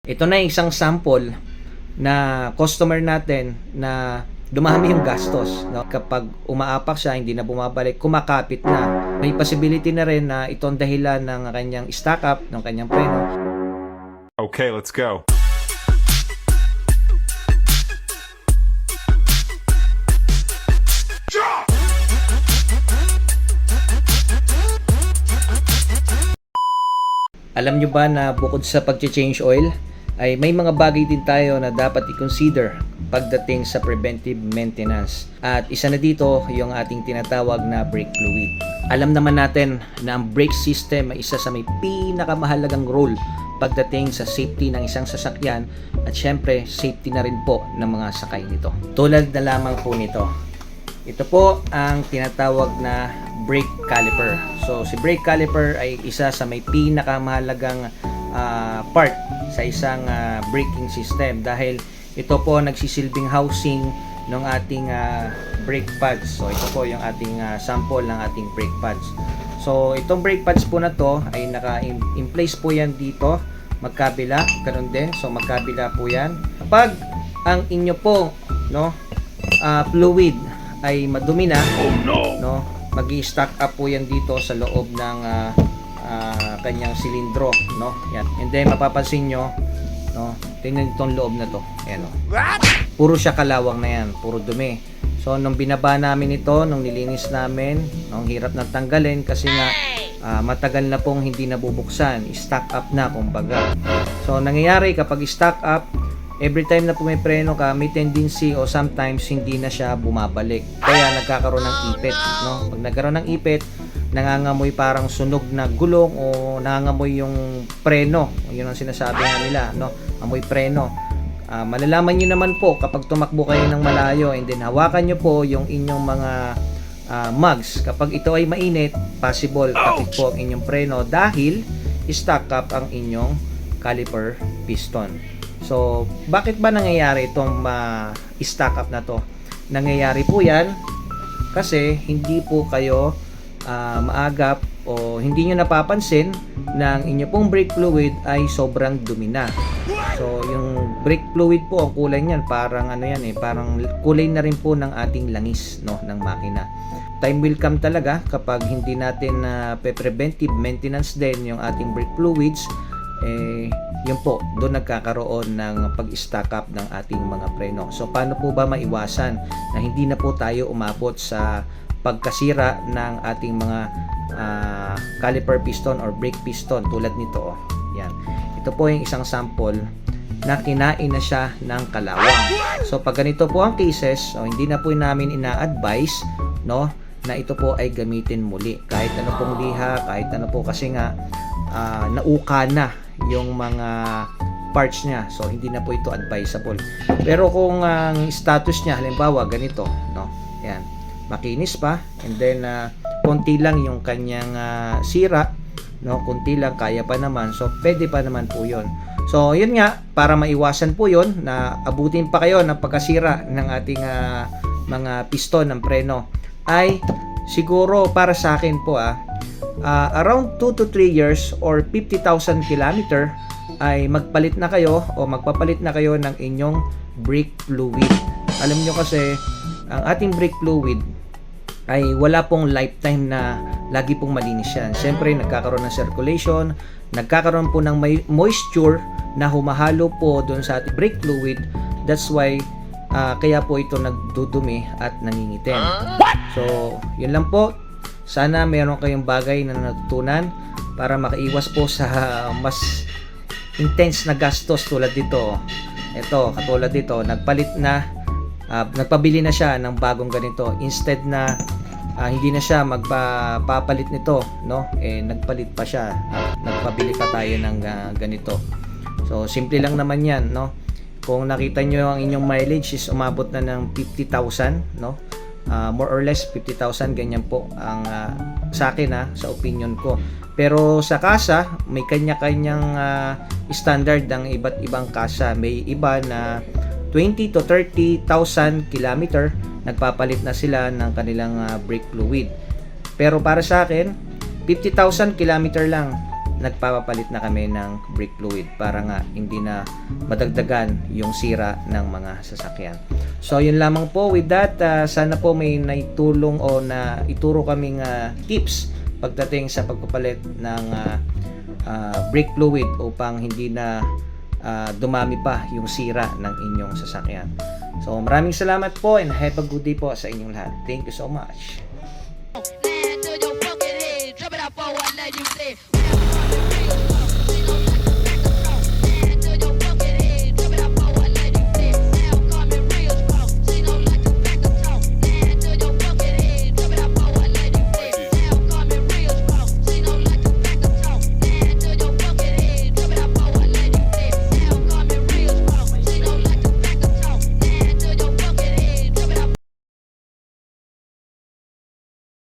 Ito na yung isang sample na customer natin na dumami yung gastos. No? Kapag umaapak siya, hindi na bumabalik, kumakapit na. May possibility na rin na ito ang dahilan ng kanyang stock up, ng kanyang preno. Okay, let's go. Alam nyo ba na bukod sa pag-change oil, ay may mga bagay din tayo na dapat i-consider pagdating sa preventive maintenance. At isa na dito yung ating tinatawag na brake fluid. Alam naman natin na ang brake system ay isa sa may pinakamahalagang role pagdating sa safety ng isang sasakyan at syempre safety na rin po ng mga sakay nito. Tulad na lamang po nito. Ito po ang tinatawag na brake caliper. So si brake caliper ay isa sa may pinakamahalagang part sa isang braking system dahil ito po nagsisilbing housing ng ating brake pads. So ito po yung ating sample ng ating brake pads. So itong brake pads po na to ay naka-in place po yan dito, magkabila, ganun din. So magkabila po yan. Kapag ang inyo po fluid ay madumi na, magi-stack up po yan dito sa loob ng kanyang silindro, yan. And then mapapansin nyo, tingnan itong loob na to, ayan, puro siya kalawang na yan, puro dumi. So nung binaba namin ito, nung nilinis namin, ang hirap na tanggalin kasi nga matagal na pong hindi nabubuksan, stack up na kumbaga. So nangyayari kapag stack up, every time na pumipreno ka, may tendency o sometimes hindi na siya bumabalik. Kaya nagkakaroon ng ipit, Pag nagkaroon ng ipit, nangangamoy parang sunog na gulong o nangangamoy yung preno. Yun ang sinasabi nga nila, Amoy preno. Malalaman niyo naman po kapag tumakbo kayo ng malayo and then hawakan niyo po yung inyong mga mugs. Kapag ito ay mainit, possible kapit po ang inyong preno dahil stuck up ang inyong caliper piston. So, bakit ba nangyayari itong stack up na to? Nangyayari po yan kasi hindi po kayo maagap o hindi nyo napapansin na ang inyo pong brake fluid ay sobrang dumi na. So, yung brake fluid po, ang kulay niyan, parang parang kulay na rin po ng ating langis, ng makina. Time will come talaga kapag hindi natin preventive maintenance din yung ating brake fluids, yun po, doon nagkakaroon ng pag-stack up ng ating mga preno. So, paano po ba maiwasan na hindi na po tayo umabot sa pagkasira ng ating mga caliper piston or brake piston tulad nito, yan. Ito po yung isang sample na kinain na siya ng kalawang. So, pag ganito po ang cases, hindi na po namin ina-advise, na ito po ay gamitin muli. Kahit ano pong liha, kahit ano po kasi nga nauka na yung mga parts niya. So, hindi na po ito advisable. Pero kung ang status niya, halimbawa, ganito, yan, makinis pa, and then, konti lang yung kanyang sira, konti lang, kaya pa naman. So, pwede pa naman po yun. So, yun nga, para maiwasan po yun, na abutin pa kayo ng pagkasira ng ating mga piston ng preno, ay siguro para sa akin po, around 2 to 3 years or 50,000 kilometer ay magpalit na kayo o magpapalit na kayo ng inyong brake fluid. Alam nyo kasi ang ating brake fluid ay wala pong lifetime na lagi pong malinis yan. Siyempre nagkakaroon ng circulation, nagkakaroon po ng moisture na humahalo po doon sa ating brake fluid. That's why kaya po ito nagdudumi at nangingitim. So yun lang po. Sana meron kayong bagay na natutunan para makaiwas po sa mas intense na gastos tulad dito. Ito, katulad dito, nagpabili na siya ng bagong ganito. Instead na hindi na siya magpapalit nito, nagpalit pa siya. Nagpabili pa tayo ng ganito. So, simple lang naman yan, Kung nakita nyo ang inyong mileage is umabot na ng 50,000, more or less 50,000, ganyan po ang sa akin, sa opinion ko. Pero sa kasa, may kanya-kanyang standard ng iba't ibang kasa. May iba na 20 to 30,000 kilometer, nagpapalit na sila ng kanilang brake fluid. Pero para sa akin, 50,000 kilometer lang nagpapapalit na kami ng brake fluid para nga hindi na madagdagan yung sira ng mga sasakyan. So yun lamang po with that, sana po may naitulong o na ituro kaming tips pagdating sa pagpapalit ng brake fluid upang hindi na dumami pa yung sira ng inyong sasakyan. So maraming salamat po and have a good day po sa inyong lahat. Thank you so much. Land to your fucking head, drop it out for what let you say.